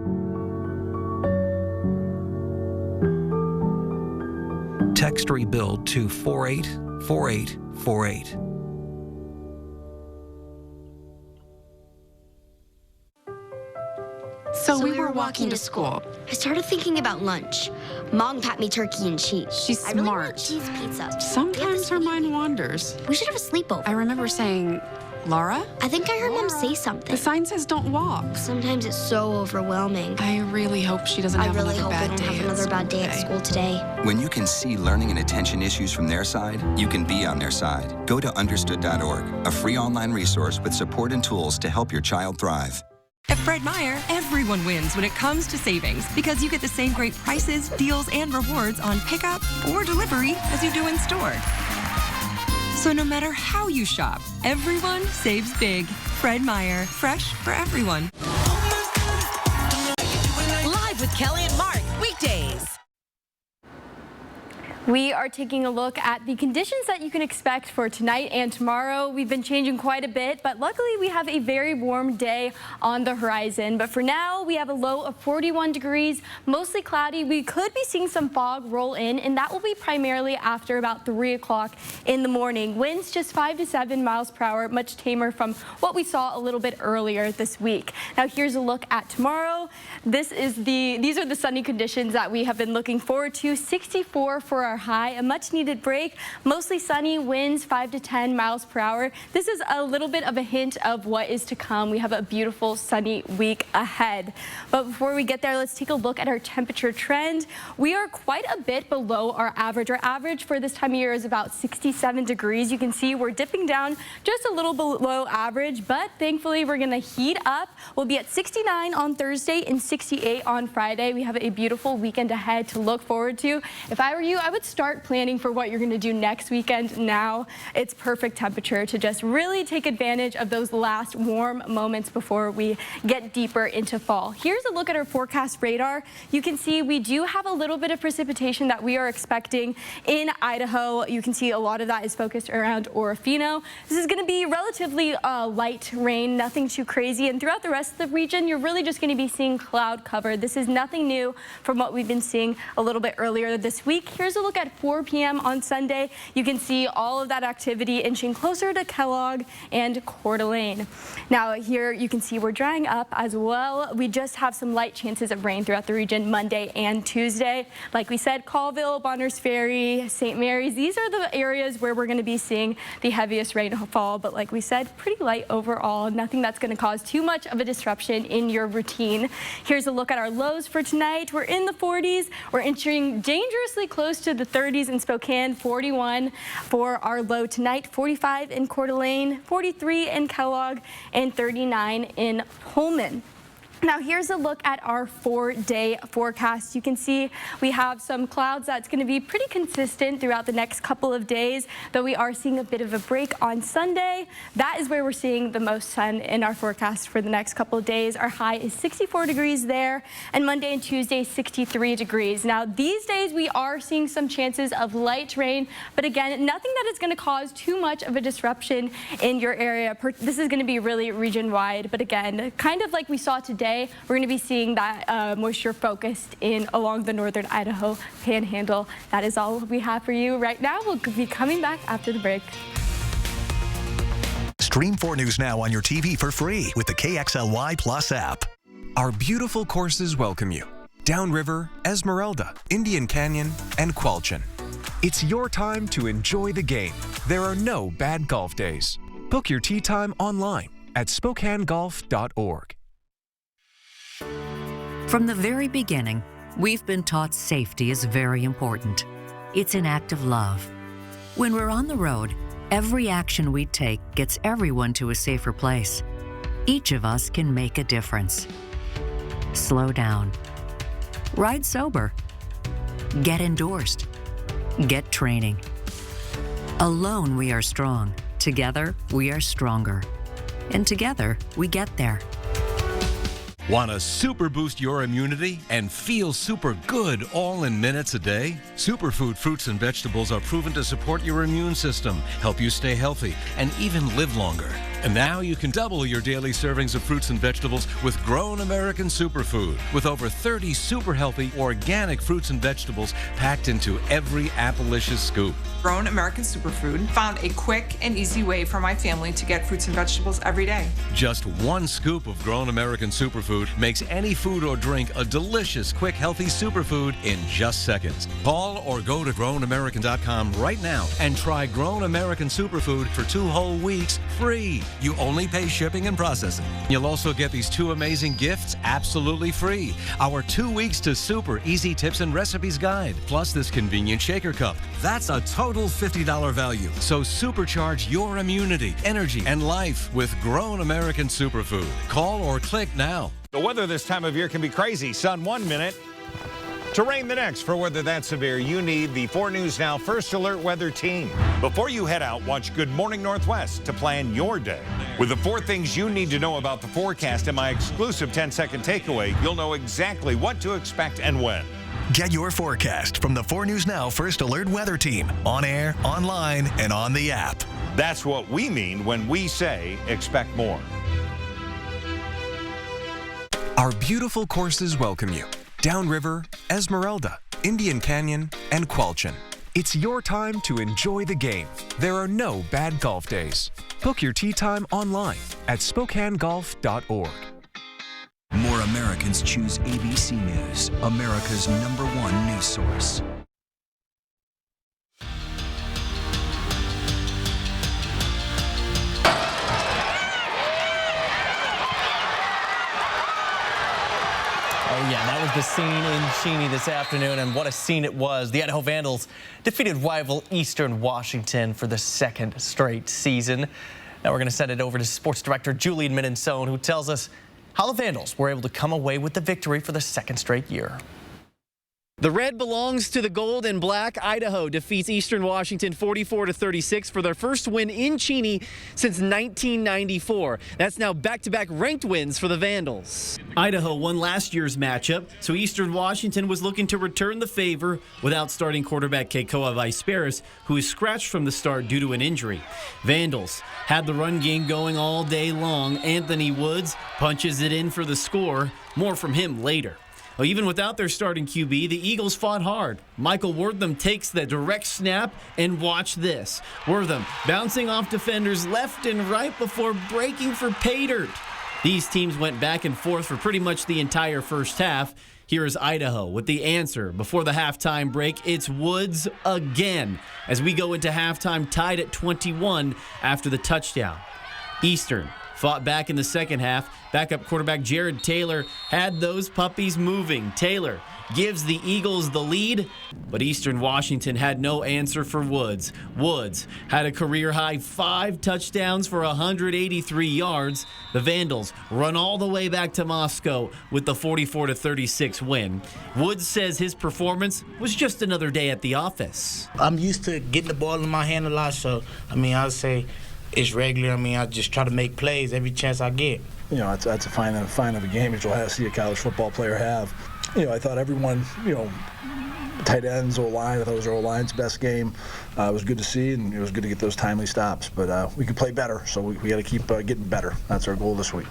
Text REBUILD to 484848. So we were walking to school. I started thinking about lunch. Mom packed me turkey and cheese. She's I really smart. want cheese pizza. Sometimes her mind wanders. We should have a sleepover. I remember saying, Laura? I think I heard Mom say something. The sign says don't walk. Sometimes it's so overwhelming. I really hope she doesn't have another bad day. I really hope I don't have another bad day at school today. When you can see learning and attention issues from their side, you can be on their side. Go to understood.org, a free online resource with support and tools to help your child thrive. At Fred Meyer, everyone wins when it comes to savings because you get the same great prices, deals, and rewards on pickup or delivery as you do in store. So no matter how you shop, everyone saves big. Fred Meyer, fresh for everyone. Live with Kelly and Mark, weekdays. We are taking a look at the conditions that you can expect for tonight and tomorrow. We've been changing quite a bit, but luckily we have a very warm day on the horizon. But for now, we have a low of 41 degrees, mostly cloudy. We could be seeing some fog roll in, and that will be primarily after about 3 o'clock in the morning. Winds just 5 to 7 miles per hour, much tamer from what we saw a little bit earlier this week. Now here's a look at tomorrow. These are the sunny conditions that we have been looking forward to. 64 for our high, a much needed break, mostly sunny, winds 5 to 10 miles per hour. This is a little bit of a hint of what is to come. We have a beautiful sunny week ahead. But before we get there, let's take a look at our temperature trend. We are quite a bit below our average. Our average for this time of year is about 67 degrees. You can see we're dipping down just a little below average, but thankfully we're going to heat up. We'll be at 69 on Thursday and 68 on Friday. We have a beautiful weekend ahead to look forward to. If I were you, I would start planning for what you're going to do next weekend now. It's perfect temperature to just really take advantage of those last warm moments before we get deeper into fall. Here's a look at our forecast radar. You can see we do have a little bit of precipitation that we are expecting in Idaho. You can see a lot of that is focused around Orofino. This is going to be relatively light rain, nothing too crazy. And throughout the rest of the region, you're really just going to be seeing cloud cover. This is nothing new from what we've been seeing a little bit earlier this week. Here's a look at 4 p.m. on Sunday. You can see all of that activity inching closer to Kellogg and Coeur d'Alene. Now here you can see we're drying up as well. We just have some light chances of rain throughout the region Monday and Tuesday. Like we said, Colville, Bonners Ferry, St. Mary's, these are the areas where we're going to be seeing the heaviest rainfall. But like we said, pretty light overall. Nothing that's going to cause too much of a disruption in your routine. Here's a look at our lows for tonight. We're in the 40s. We're inching dangerously close to the 30s in Spokane, 41 for our low tonight, 45 in Coeur d'Alene, 43 in Kellogg, and 39 in Pullman. Now here's a look at our 4-day forecast. You can see we have some clouds that's going to be pretty consistent throughout the next couple of days, though we are seeing a bit of a break on Sunday. That is where we're seeing the most sun in our forecast for the next couple of days. Our high is 64 degrees there, and Monday and Tuesday 63 degrees. Now these days we are seeing some chances of light rain, but again, nothing that is going to cause too much of a disruption in your area. This is going to be really region-wide, but again, kind of like we saw today, we're going to be seeing that moisture focused in along the northern Idaho panhandle. That is all we have for you right now. We'll be coming back after the break. Stream 4 News Now on your TV for free with the KXLY Plus app. Our beautiful courses welcome you. Downriver, Esmeralda, Indian Canyon, and Qualchin. It's your time to enjoy the game. There are no bad golf days. Book your tee time online at SpokaneGolf.org. From the very beginning, we've been taught safety is very important. It's an act of love. When we're on the road, every action we take gets everyone to a safer place. Each of us can make a difference. Slow down. Ride sober. Get endorsed. Get training. Alone we are strong. Together we are stronger. And together we get there. Want to super boost your immunity and feel super good all in minutes a day? Superfood fruits and vegetables are proven to support your immune system, help you stay healthy, and even live longer. And now you can double your daily servings of fruits and vegetables with Grown American Superfood, with over 30 super healthy organic fruits and vegetables packed into every Appalicious scoop. Grown American Superfood found a quick and easy way for my family to get fruits and vegetables every day. Just one scoop of Grown American Superfood makes any food or drink a delicious, quick, healthy superfood in just seconds. Call or go to grownamerican.com right now and try Grown American Superfood for 2 whole weeks free. You only pay shipping and processing. You'll also get these 2 amazing gifts absolutely free. Our 2 weeks to super easy tips and recipes guide, plus this convenient shaker cup. That's a total $50 value. So supercharge your immunity, energy, and life with Grown American Superfood. Call or click now. The weather this time of year can be crazy. Sun 1 minute to rain the next. For weather that severe, you need the 4 News Now First Alert Weather Team. Before you head out, watch Good Morning Northwest to plan your day. With the 4 things you need to know about the forecast and my exclusive 10-second takeaway, you'll know exactly what to expect and when. Get your forecast from the 4 News Now First Alert Weather Team, on air, online, and on the app. That's what we mean when we say expect more. Our beautiful courses welcome you. Downriver, Esmeralda, Indian Canyon, and Qualchin. It's your time to enjoy the game. There are no bad golf days. Book your tee time online at SpokaneGolf.org. More Americans choose ABC News, America's #1 news source. Oh, yeah, that was the scene in Cheney this afternoon, and what a scene it was. The Idaho Vandals defeated rival Eastern Washington for the 2nd straight season. Now we're going to send it over to sports director Julian Minensone, who tells us how the Vandals were able to come away with the victory for the 2nd straight year. The red belongs to the gold and black. Idaho defeats Eastern Washington 44-36 for their first win in Cheney since 1994. That's now back-to-back ranked wins for the Vandals. Idaho won last year's matchup, so Eastern Washington was looking to return the favor without starting quarterback Keikoa Viceparis, who is scratched from the start due to an injury. Vandals had the run game going all day long. Anthony Woods punches it in for the score. More from him later. Well, even without their starting QB, the Eagles fought hard. Michael Wortham takes the direct snap, and watch this. Wortham bouncing off defenders left and right before breaking for pay dirt. These teams went back and forth for pretty much the entire first half. Here is Idaho with the answer before the halftime break. It's Woods again as we go into halftime tied at 21 after the touchdown. Eastern fought back in the second half. Backup quarterback Jared Taylor had those puppies moving. Taylor gives the Eagles the lead, but Eastern Washington had no answer for Woods. Woods had a career-high 5 touchdowns for 183 yards. The Vandals run all the way back to Moscow with the 44-36 win. Woods says his performance was just another day at the office. I'm used to getting the ball in my hand a lot, so, I would say it's regular. I just try to make plays every chance I get. That's a fine of a game that you'll have to see a college football player have. I thought everyone, tight ends, O-line, I thought it was our O-line's best game. It was good to see, and it was good to get those timely stops. But we could play better, so we got to keep getting better. That's our goal this week.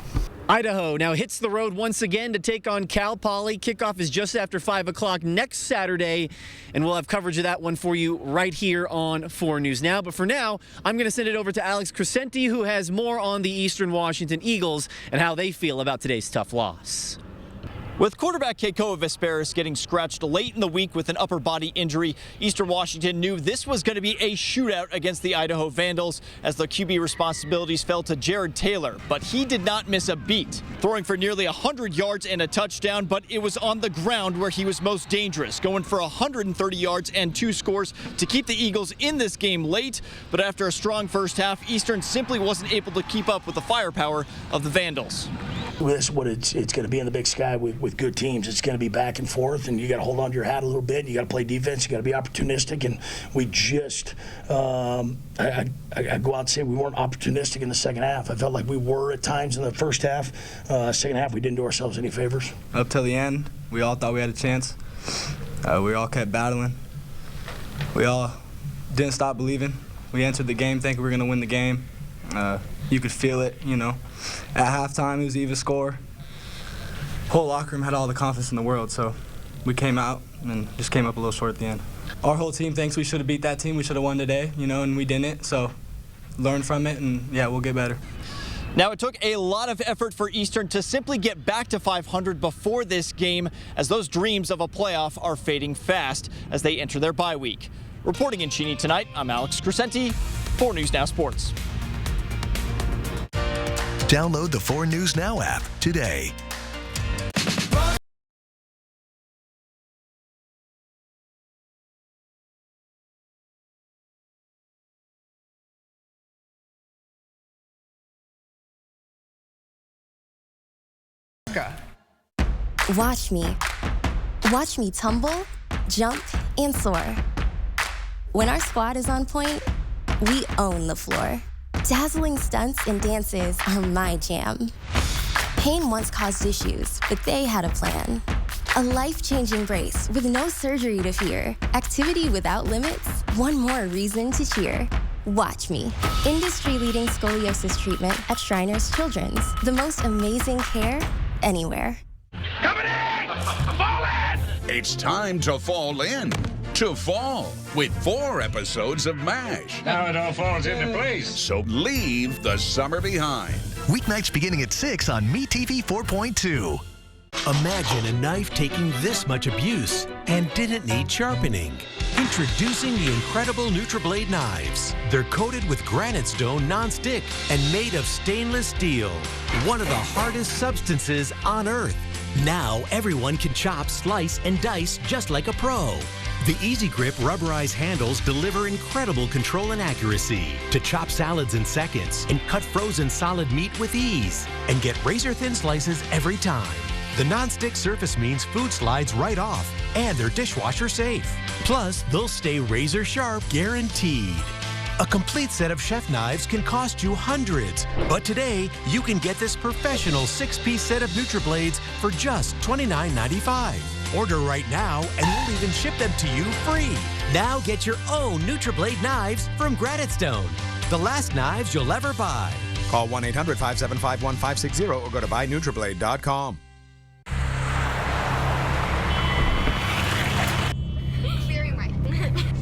Idaho now hits the road once again to take on Cal Poly. Kickoff is just after 5 o'clock next Saturday, and we'll have coverage of that one for you right here on 4 News Now. But for now, I'm going to send it over to Alex Crescenti, who has more on the Eastern Washington Eagles and how they feel about today's tough loss. With quarterback Keikoa Viceparis getting scratched late in the week with an upper body injury, Eastern Washington knew this was going to be a shootout against the Idaho Vandals as the QB responsibilities fell to Jared Taylor. But he did not miss a beat, throwing for nearly 100 yards and a touchdown, but it was on the ground where he was most dangerous, going for 130 yards and 2 scores to keep the Eagles in this game late. But after a strong first half, Eastern simply wasn't able to keep up with the firepower of the Vandals. This is what it's going to be in the Big Sky with good teams. It's going to be back and forth, and you got to hold on to your hat a little bit. You got to play defense. You got to be opportunistic, and we just I go out and say we weren't opportunistic in the second half. I felt like we were at times in the first half. Second half, we didn't do ourselves any favors. Up till the end, we all thought we had a chance. We all kept battling. We all didn't stop believing. We entered the game thinking we were going to win the game. You could feel it, you know. At halftime, it was an even score. Whole locker room had all the confidence in the world, so we came out and just came up a little short at the end. Our whole team thinks we should have beat that team. We should have won today, you know, and we didn't. So learn from it, and yeah, we'll get better. Now, it took a lot of effort for Eastern to simply get back to 500 before this game, as those dreams of a playoff are fading fast as they enter their bye week. Reporting in Cheney tonight, I'm Alex Crescenti, 4 News Now Sports. Download the 4 News Now app today. Watch me. Watch me tumble, jump, and soar. When our squad is on point, we own the floor. Dazzling stunts and dances are my jam. Pain once caused issues, but they had a plan. A life-changing brace with no surgery to fear. Activity without limits, one more reason to cheer. Watch me. Industry-leading scoliosis treatment at Shriners Children's. The most amazing care anywhere. It's time to fall in. To fall with 4 episodes of MASH. Now it all falls into place. So leave the summer behind. Weeknights beginning at 6 on MeTV 4.2. Imagine a knife taking this much abuse and didn't need sharpening. Introducing the incredible NutriBlade knives. They're coated with granite stone non-stick and made of stainless steel, one of the hardest substances on Earth. Now everyone can chop, slice, and dice just like a pro. The Easy Grip rubberized handles deliver incredible control and accuracy to chop salads in seconds and cut frozen solid meat with ease and get razor-thin slices every time. The non-stick surface means food slides right off and they're dishwasher safe. Plus, they'll stay razor sharp guaranteed. A complete set of chef knives can cost you hundreds, but today you can get this professional 6-piece set of NutriBlades for just $29.95. Order right now and we'll even ship them to you free. Now get your own NutriBlade knives from Granite Stone. The last knives you'll ever buy. Call 1-800-575-1560 or go to buynutriblade.com.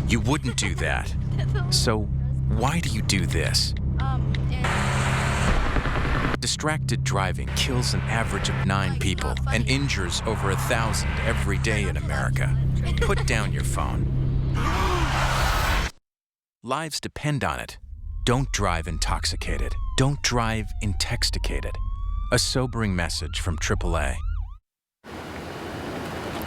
You wouldn't do that. So why do you do this? Distracted driving kills an average of 9 people and injures over 1,000 every day in America. Put down your phone. Lives depend on it. Don't drive intoxicated. Don't drive intoxicated. A sobering message from AAA.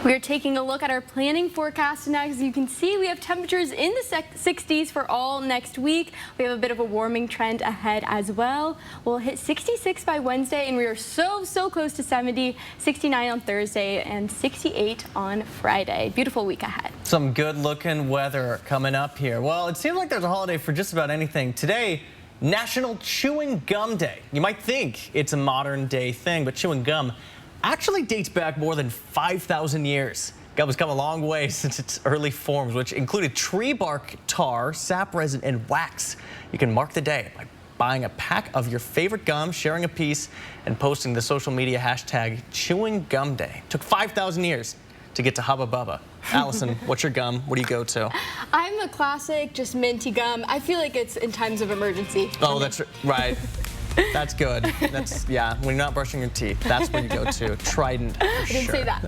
We are taking a look at our planning forecast now. As you can see, we have temperatures in the 60s for all next week. We have a bit of a warming trend ahead as well. We'll hit 66 by Wednesday, and we are so close to 70, 69 on Thursday, and 68 on Friday. Beautiful week ahead. Some good-looking weather coming up here. Well, it seems like there's a holiday for just about anything. Today, National Chewing Gum Day. You might think it's a modern-day thing, but chewing gum actually dates back more than 5,000 years. Gum has come a long way since its early forms, which included tree bark, tar, sap resin, and wax. You can mark the day by buying a pack of your favorite gum, sharing a piece, and posting the social media hashtag Chewing Gum Day. It took 5,000 years to get to Hubba Bubba. Allison, what's your gum? What do you go to? I'm a classic, just minty gum. I feel like it's in times of emergency. Oh, that's right. That's good. That's, yeah, when you're not brushing your teeth, that's when you go to Trident for I didn't sure. say that.